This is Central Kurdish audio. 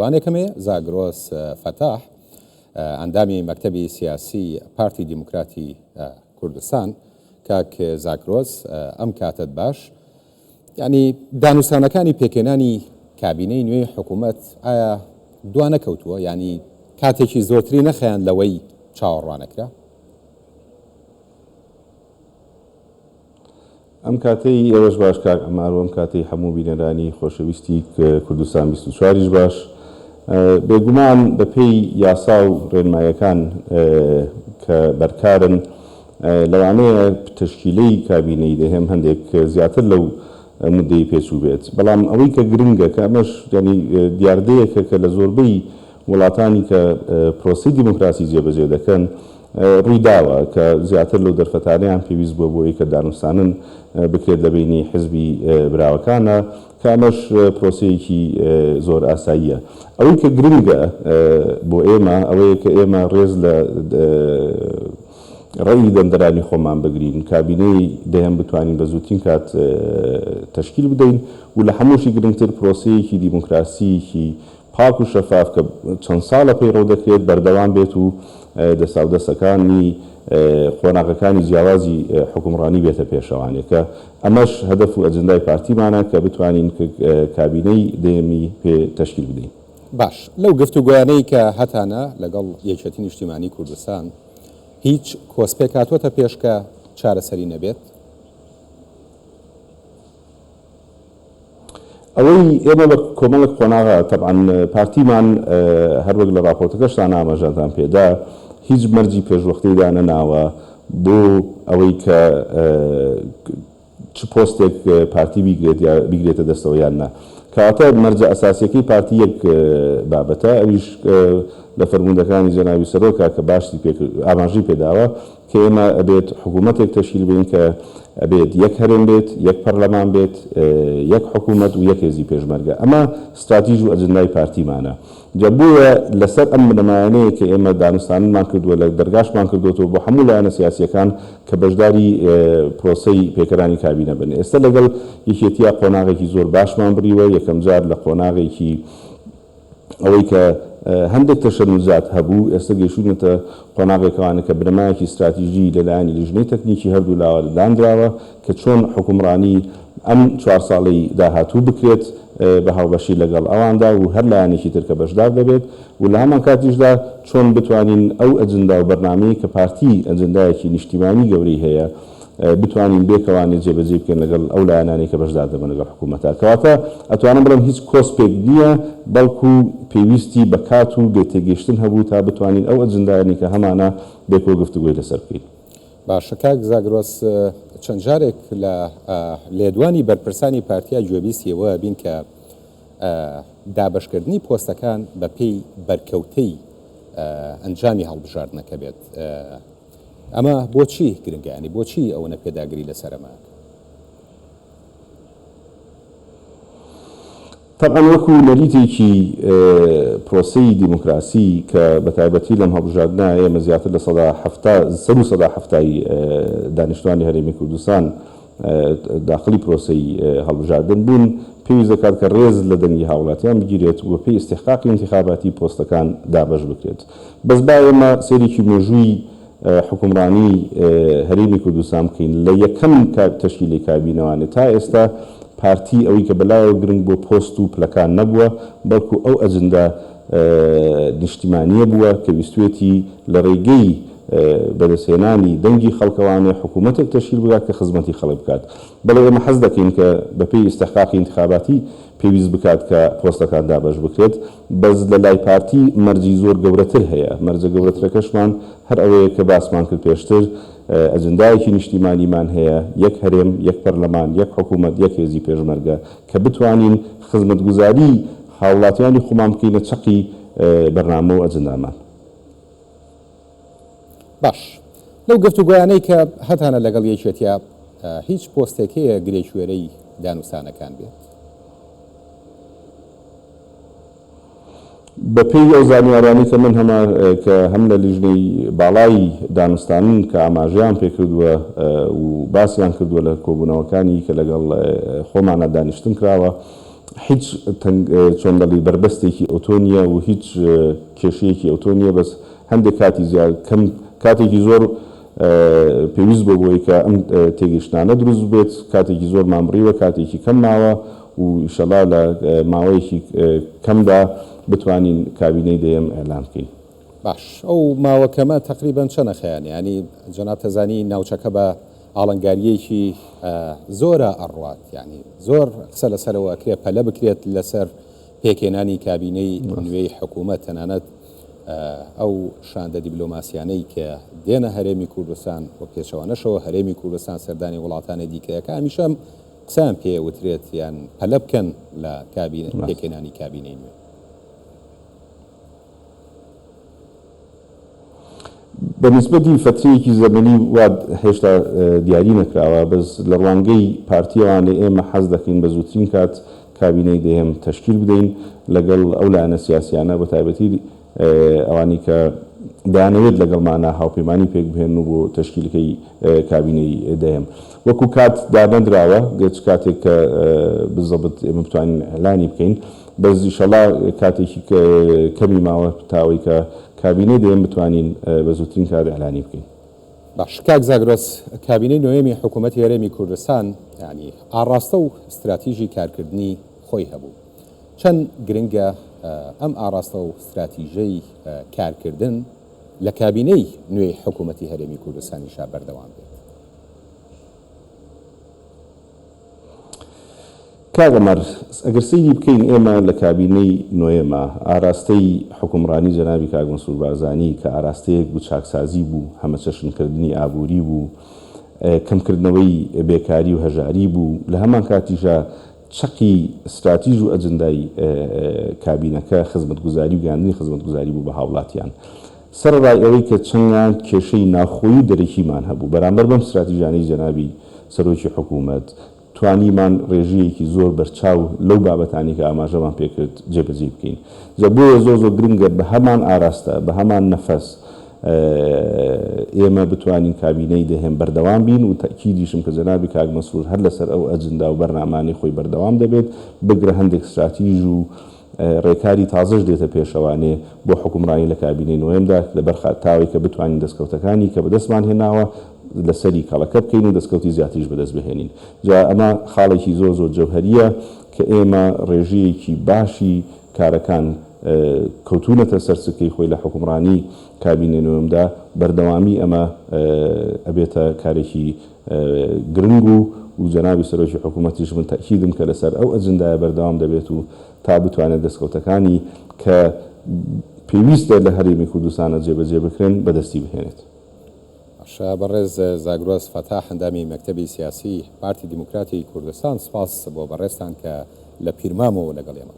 وانێکەمێ زاگرۆس فەتاح ئەندامی مەکتەبی سیاسی پارتی دیموکراتی کوردستان کاک زاگرۆس ئەم کاتت باش یعنی دانوستانەکانی پێکێنانی کابینەی نوێی حکوومەت ئایا دوانەکەوتووە یعنی کاتێکی زۆرتری نەخەیان لەوەی چاوەڕوانەکرا؟ ئەم کاتەی ئێوەش باش کاک ئەمار و ئەم کاتەی هەموو بینەرانی خۆشەویستی کوردستان 24 باش بێگومان بەپێی یاسا و ڕێنمایەکان کە بەرکارن لەوانەیە تشکیلەی کابینەی دەهێم هەندێک زیاتر لەو مدەی پێچوو بێت بەڵام ئەوەی کە گرنگە کە ئەمەش ینی دیاردەیەکە کە لە زۆربەی وڵاتانی کە پرۆسی دیموکراسی جێبەجێ دەکەن ڕووی داوە کە زیاتر لەو دەرفەتانیان پێویست بووە بۆ ئەوەی کە دانوستانن بکرێت لە بینی حزبی براوەکانە کە ئەمەش پرۆسەیەکی زۆر ئاساییە. ئەوەی کە گرنگە بۆ ئێمە ئەوەیە کە ئێمە ڕێز لە ڕێی دەمدەرانی خۆمان بگرین کابینەی دەیان بتوانین بە زووترین کات تشکیل بدەین و لە هەمووشی گرنگتر پرۆسەیەکی دیموکراسیەکی پاک و شەفاف کە چەند ساڵە پەیڕۆ دەکرێت بەردەوام بێت و دەساودەستەکانی خۆناغەکانی جیاوازی حکومڕانی بێتە پێشەوانێک کە ئەمەش هەدەف و ئەجندای پارتیمانە کە بتوانین کابینەی دێمی پێ تشکیل بدەین. باش لەو گفتوگویانەی کە هەتانە لەگەڵ یەکێتی نیشتیمانی کوردستان هیچ کۆسپێک هاتووەتە پێش کە چارەسەری نەبێت؟ ئەوەی ئێمە بە کۆمەڵک خۆناغا تەبعاً پارتیمان هەروەک لە راپۆرتەکەشتان ئاماژەتان پێدا هیچ مەرجی پێشوەختەیدا نەناوە بۆ ئەوەی کە چ پۆستێک پارتی بیگرێتە دەستەوە یان نا کەواتە مەرجە ئەساسیەکەی پارتی یەک بابەتە ئەویش لە فەرموودەکانی جەناوی سەرۆکە کە باشی ئاماژەی پێداوە کە ئێمە ئەبێت حکوومەتێک تەشکیل بین کە ئەبێت یەک هەرێم بێت یەک پەرلەمان بێت یەک حکوومەت و یەک هێزی پێشمەرگە ئەمە استراتیژ و ئەجندای پارتیمانە جا بووە لەسەر ئەم بنەمایانەیە کە ئێمە دانوستانمان کردووە لە دەرگاشمان کردوەوە بۆ هەموو لایەنە سیاسیەکان کە بەشداری پرۆسەی پێکەرانی کابینە بن ئێستا لەگەڵ یەکێتیە قۆناغێکی زۆر باشمان بڕیوە یەکەم جار لە قۆناغێکی ئەوەی کە هەندێک تەشەنوزات هەبوو ئێستا گەیشتونەتە قۆناغێکەوانە کە بنەمایەکی استراتیژی لەلایەنی لیژنەی تەکنیکی هەردوو لاوە دانراوە کە چۆن حکومڕانی ئەم 4 ساڵەی داهاتوو بکرێت بە هاوبەشی لەگەڵ ئەواندا و هەر لایەنێکی تر کە بەشدار دەبێت و لە هەمان کاتیشدا چۆن بتوانین ئەو ئەجندا و بەرنامەی کە پارتی ئەجندایەکی نیشتیمانی گەورەی هەیە بتوانین بێکەوانێت جێبەجێ بکەین لەگەڵ ئەو لایەنانەی کە بەشدار دەبن لەگەڵ حکوومەتە کەواتە ئەتوانم بڵێم هیچ کۆسپێک نییە بەڵکو پێویستی بە کات و بێتێگەیشتن هەبوو تا بتوانین ئەو ئەجندایانی کە هەمانە بێکۆ گفتوگۆی لەسەر بکەین. باشە کاک زاگرۆس چەند جارێک لە لێدوانی بەرپرسانی پارتیا گوێبیستیەوە بین کە دابەشکردنی پۆستەکان بە پێی بەرکەوتەی ئەنجامی هەڵبژاردنەکە بێت ئەمە بۆچی گرنگیانی بۆچی ئەوەنە پێداگری لەسەر ئەمە؟ طبعا وەکو نەریتێکی پرۆسەی دیموکراسی کە بەتایبەتی لەم هەڵبژاردنە ئێمە زیاتر لە 170 دانیشتوانی هەرێمی کوردستان داخلی پرۆسەی هەڵبژاردن بوون پێویست دەکات کە ڕێز لە دەنگی هاوڵاتیان بگیرێت و پێی استحقاقی انتخاباتی پۆستەکان دابەش بکرێت بەس با ئێمە سێرێکی مێژووی حکومڕانی هەرێمی کوردستان بکەین لە یەکەم تشکیلی کابینەوانێ تا ئێستا پارتی ئەوەی کە بەلایەوە گرنگ بۆ پۆست و پلەکان نەبووە بەڵکو ئەو ئەجندا نیشتیمانیە بووە کە ویستوێتی لە ڕێگەی بەدەستهێنانی دەنگی خەڵکەوانێ حکوومەتێک تەشکیل بکات کە خزمەتی خەڵک بکات بەڵێ ئێمە حەز دەکەین کە بەپێی استحقاقی انتخاباتی پێویست بکات کە پۆستەکان دابەش بکرێت بەس لە لای پارتی مەرجی زۆر گەورەتر هەیە مەرجە گەورەترەکەشمان هەر ئەوەیە کە باسمان کرد پێشتر ئەجندایەکی نیشتیمانیمان هەیە یەک هەرێم یەک پەرلەمان یەک حکوومەت یەک هێزی پێشمەرگە کە بتوانین خزمەتگوزاری هاوڵاتیانی خۆمان بکەینە چەقی بەرنامە و ئەجندامان. باش لەو گفتوگویانەی کە هەتانە لەگەڵ یەکێتیە هیچ پۆستێکەیە گرێگوێرەی دانوستانەکان بێت؟ بەپێی ئەو زانیارانی کە من کە هەم لە لیژنەی باڵای دانوستانن کە ئاماژەیان پێکردووە و باسییان کردووە لە کۆبوونەوەکانی کە لەگەڵ خۆمانە دانیشتن کراوە هیچ چۆن دەڵی بربەستێکی ئۆتۆ نییە و هیچ کێشەیەکی ئۆتۆ نییە، بەس هەندێک کاتی زیاد کەم کاتێکی زۆر پێویست بۆ بۆی کە ئەم تێگەیشتانە دروست بێت، کاتێکی زۆر مامڕیوە، کاتێکی کەم ماوە و ئینشەڵا لە ماوەیەکی کەمدا بتوانین کابینەی دەیەم ئێلان بکەین. باش ئەو ماوەکەمە تقریبان چەنە خەیانی، ینی جەناب تەزانی ناوچەکە بە ئاڵنگاریەکی زۆرە ئەڕوات، ینی زۆر قسە لەسەرەوە کرێ پەلە بکرێت لەسەر پێکێنانی کابینەی نوێی حکوومەت، تەنانەت ئەو شاندە دیبلۆماسیانەی کە دێنە هەرێمی کوردستان و پێچەوانەشەوە هەرێمی کوردستان سەردانی وڵاتانی دیکەیەکە هەمیشەم قسەیان پێ وترێت یان پەلە بکەن لە پێکێنانی کابینەی نوێ. بەنسبەتی فترەیەکی زەمەنی وا هێشتا دیاری نەکراوە، بەس لە ڕوانگەی پارتیەوانێ ئێمە حەز دەکەین بە زووترین کات کابینەی دەیەم تەشکیل بدەین لەگەڵ ئەو لایەنە سیاسیانە، بە تایبەتی ئەوانی کە دەیانەوێت لەگەڵمانە هاوپەیمانی پێک بهێن و بۆ تەشکیلەکەی کابینەی دەیەم. وەکو کات دابەندراوە گەچ کاتێک کە بزەبت ئێمە بتوانین ئەعلانی بکەین، بەس ئینشەڵا کاتێکی کەمی ماوە تاوەی کە کابینەی دەیەم بتوانین بە زووترین کات ئەعلانی بکەین. باش کاک زاگرۆس، کابینەی نوێمی حکوومەتی هەرێمی کوردستان ینی ئاڕاستە و استراتیژی کارکردنی خۆی هەبوو. چەند گرنگە ئەم ئاڕاستە و استراتیژەی کارکردن لە کابینەی نوێی حکوومەتی هەرێمی کوردستانیشا بەردەوام بێت؟ کاغەمەر ئەگەر سەیری بکەین ئێمە لە کابینەی نوێمە ئاراستەی حکومڕانی جەنابی کاک مەنسوور بارزانی کە ئاراستەیەک بوو چاکسازی بوو، هەمە چەشنکردنی ئابووری بوو، کەمکردنەوەی بێکاری و هەژاری بوو، لە هەمان کاتیشە چەقی استراتیژ و ئەجندای کابینەکە خزمەتگوزاری و گەیاندنی خزمەتگوزاری بوو بە هاوڵاتیان. سەرڕای ئەوەی کە چەندیان کێشەی ناخۆیی و دەرەکیمان هەبوو بەرامبەر بەم استراتیژیانەی جەنابی سەرۆکی حکوومەت توانیمان ڕێژەیەکی زۆر بەرچاو لەو بابەتانی کە ئاماژەمان پێکرد جێبەجێ بکەین. جا بۆیە زۆر گرنگە بە هەمان ئاراستە بە هەمان نەفەس ئێمە بتوانین کابینەی دەهێن بەردەوام بین و تەکیدیشم کە جەنابی کاک مەنسوور هەر لەسەر ئەو ئەجندا و بەرنامانەی خۆی بەردەوام دەبێت، بگرە هەندێک استراتیژ و ڕێکاری تازەش دێتە پێشەوانێ بۆ حکومڕانی لە کابینەی نوێمدا لەبەر تاوی کە بتوانین دەستکەوتەکانی کە بەدەستمان هێناوە لەسەری کاڵەکە بکەین و دەستکەوتی زیاتریش بەدەست بهێنین. جا ئەمە خاڵێکی زۆر جەوهەریە کە ئێمە ڕێژەیەکی باشی کارەکان کەوتونەتە سەرچکەی خۆی لە حکومڕانی کابینەی نوێمدا، بەردەوامی ئەمە ئەبێتە کارێکی گرنگ و جەنابی سەرۆکی حکوومەتیش من تەکیدم کە لەسەر ئەو ئەجندایە بەردەوام دەبێت و تا بتوانێت دەستکەوتەکانی کە پێویستە لە هەرێمی کوردستانە جێبەجێ بکرێن بەدەستی بهێنێت. بەڕێز زاگرۆس فەتاح هەندامی مەکتەبی سیاسی پارتی دیموکراتی کوردستان، سپاس بۆ بەڕێستان کە لە پیرمامەوە لەگەڵ ئێمە.